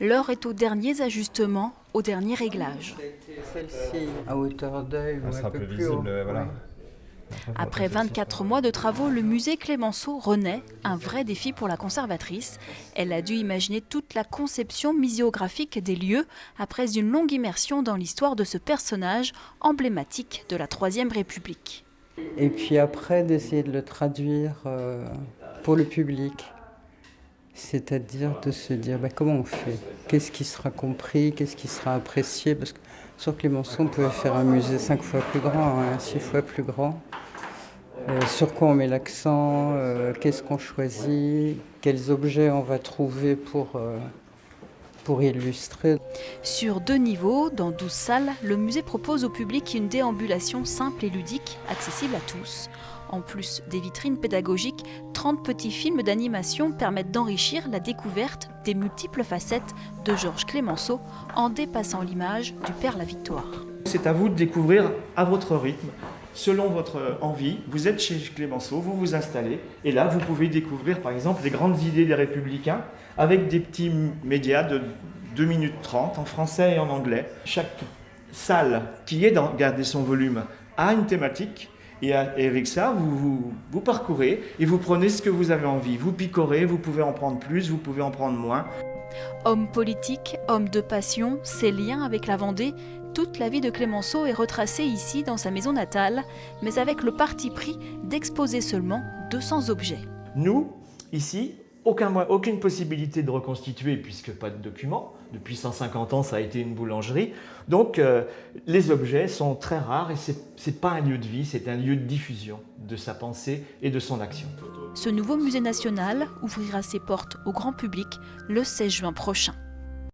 L'heure est aux derniers ajustements, aux derniers réglages. Celle-ci, à hauteur d'œil, Elle ou sera un peu plus visible, haut. voilà. Oui. Après 24 mois de travaux, le musée Clémenceau renaît, un vrai défi pour la conservatrice. Elle a dû imaginer toute la conception muséographique des lieux après une longue immersion dans l'histoire de ce personnage emblématique de la Troisième République. Et puis après, d'essayer de le traduire pour le public. C'est-à-dire de se dire comment on fait, qu'est-ce qui sera compris, qu'est-ce qui sera apprécié. Parce que sur Clémenceau, on pouvait faire un musée 5 fois plus grand, 6 fois plus grand. Sur quoi on met l'accent, qu'est-ce qu'on choisit, quels objets on va trouver pour illustrer. Sur 2 niveaux, dans 12 salles, le musée propose au public une déambulation simple et ludique, accessible à tous. En plus des vitrines pédagogiques, 30 petits films d'animation permettent d'enrichir la découverte des multiples facettes de Georges Clémenceau en dépassant l'image du Père la Victoire. C'est à vous de découvrir à votre rythme, selon votre envie. Vous êtes chez Clémenceau, vous vous installez, et là vous pouvez découvrir par exemple les grandes idées des Républicains avec des petits médias de 2 minutes 30 en français et en anglais. Chaque salle qui est gardé son volume a une thématique. Et avec ça, vous parcourez et vous prenez ce que vous avez envie. Vous picorez, vous pouvez en prendre plus, vous pouvez en prendre moins. Homme politique, homme de passion, ses liens avec la Vendée, toute la vie de Clémenceau est retracée ici dans sa maison natale, mais avec le parti pris d'exposer seulement 200 objets. Nous, ici, aucune possibilité de reconstituer puisque pas de documents. Depuis 150 ans, ça a été une boulangerie. Donc, les objets sont très rares et c'est pas un lieu de vie, c'est un lieu de diffusion de sa pensée et de son action. Ce nouveau musée national ouvrira ses portes au grand public le 16 juin prochain.